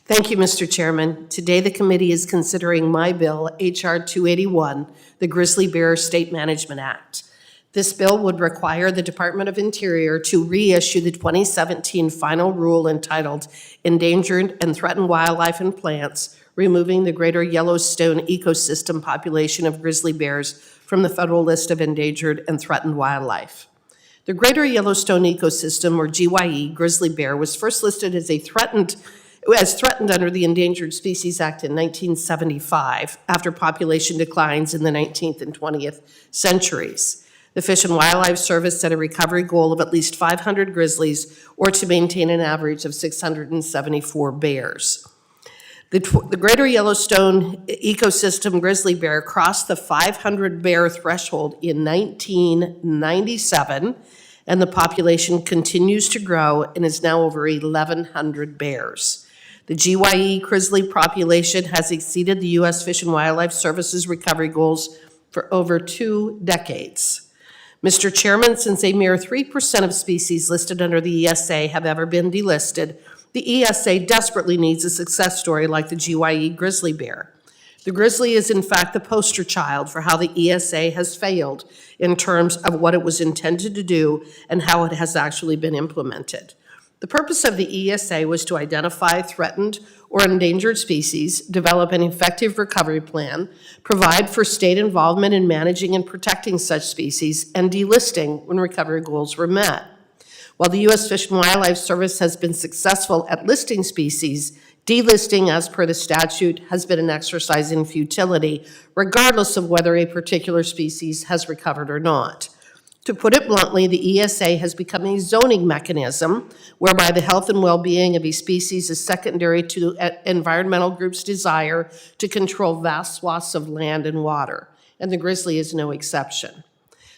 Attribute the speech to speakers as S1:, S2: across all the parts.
S1: Thank you, Mr. Chairman. Today, the committee is considering my bill, H.R. 281, the Grizzly Bear State Management Act. This bill would require the Department of Interior to reissue the 2017 final rule entitled Endangered and Threatened Wildlife and Plants, removing the greater Yellowstone ecosystem population of grizzly bears from the federal list of endangered and threatened wildlife. The greater Yellowstone ecosystem, or GYE, grizzly bear, was first listed as threatened under the Endangered Species Act in 1975 after population declines in the 19th and 20th centuries. The Fish and Wildlife Service set a recovery goal of at least 500 grizzlies or to maintain an average of 674 bears. The greater Yellowstone ecosystem grizzly bear crossed the 500 bear threshold in 1997, and the population continues to grow and is now over 1,100 bears. The GYE grizzly population has exceeded the U.S. Fish and Wildlife Service's recovery goals for over 2 decades. Mr. Chairman, since a mere 3% of species listed under the ESA have ever been delisted, the ESA desperately needs a success story like the GYE grizzly bear. The grizzly is in fact the poster child for how the ESA has failed in terms of what it was intended to do and how it has actually been implemented. The purpose of the ESA was to identify threatened or endangered species, develop an effective recovery plan, provide for state involvement in managing and protecting such species, and delisting when recovery goals were met. While the U.S. Fish and Wildlife Service has been successful at listing species, delisting as per the statute has been an exercise in futility, regardless of whether a particular species has recovered or not. To put it bluntly, the ESA has become a zoning mechanism whereby the health and well-being of a species is secondary to environmental groups' desire to control vast swaths of land and water, and the grizzly is no exception.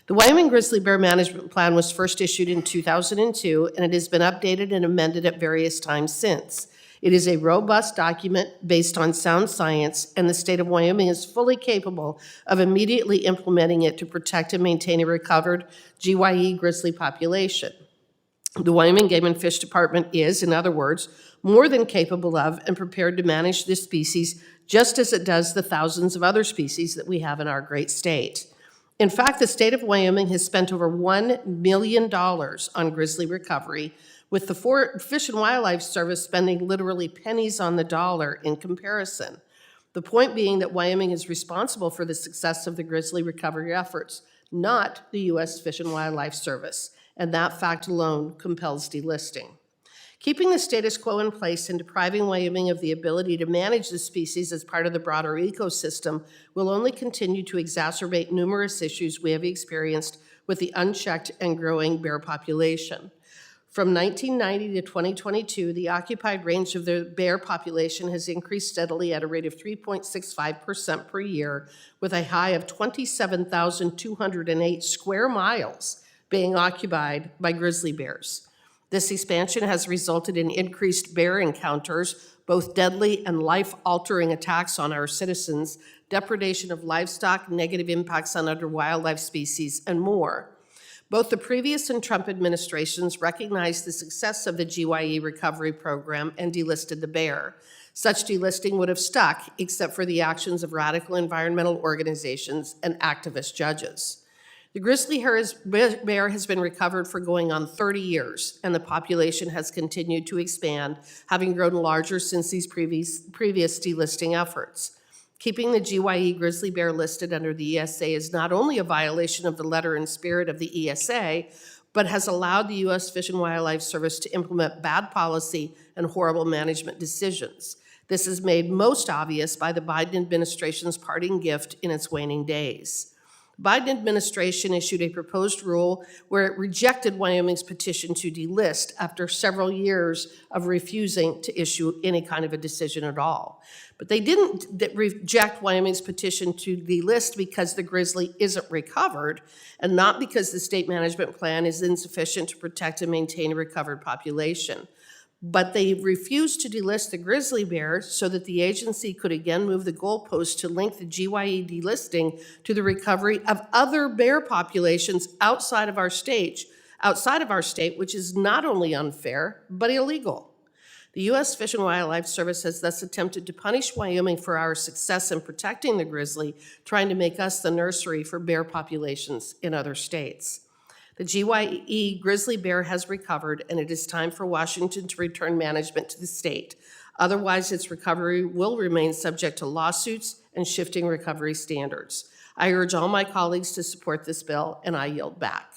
S1: The Wyoming Grizzly Bear Management Plan was first issued in 2002, and it has been updated and amended at various times since. It is a robust document based on sound science, and the state of Wyoming is fully capable of immediately implementing it to protect and maintain a recovered GYE grizzly population. The Wyoming Game and Fish Department is, in other words, more than capable of and prepared to manage this species just as it does the thousands of other species that we have in our great state. In fact, the state of Wyoming has spent over $1 million on grizzly recovery, with the Fish and Wildlife Service spending literally pennies on the dollar in comparison. The point being that Wyoming is responsible for the success of the grizzly recovery efforts, not the U.S. Fish and Wildlife Service, and that fact alone compels delisting. Keeping the status quo in place and depriving Wyoming of the ability to manage the species as part of the broader ecosystem will only continue to exacerbate numerous issues we have experienced with the unchecked and growing bear population. From 1990 to 2022, the occupied range of the bear population has increased steadily at a rate of 3.65% per year, with a high of 27,208 square miles being occupied by grizzly bears. This expansion has resulted in increased bear encounters, both deadly and life-altering attacks on our citizens, depredation of livestock, negative impacts on other wildlife species, and more. Both the previous and Trump administrations recognized the success of the GYE recovery program and delisted the bear. Such delisting would have stuck, except for the actions of radical environmental organizations and activist judges. The grizzly bear has been recovered for going on 30 years, and the population has continued to expand, having grown larger since these previous delisting efforts. Keeping the GYE grizzly bear listed under the ESA is not only a violation of the letter and spirit of the ESA, but has allowed the U.S. Fish and Wildlife Service to implement bad policy and horrible management decisions. This is made most obvious by the Biden administration's parting gift in its waning days. The Biden administration issued a proposed rule where it rejected Wyoming's petition to delist after several years of refusing to issue any kind of a decision at all. But they didn't reject Wyoming's petition to delist because the grizzly isn't recovered, and not because the state management plan is insufficient to protect and maintain a recovered population. But they refused to delist the grizzly bear so that the agency could again move the goalpost to link the GYE delisting to the recovery of other bear populations outside of our state, which is not only unfair, but illegal. The U.S. Fish and Wildlife Service has thus attempted to punish Wyoming for our success in protecting the grizzly, trying to make us the nursery for bear populations in other states. The GYE grizzly bear has recovered, and it is time for Washington to return management to the state. Otherwise, its recovery will remain subject to lawsuits and shifting recovery standards. I urge all my colleagues to support this bill, and I yield back.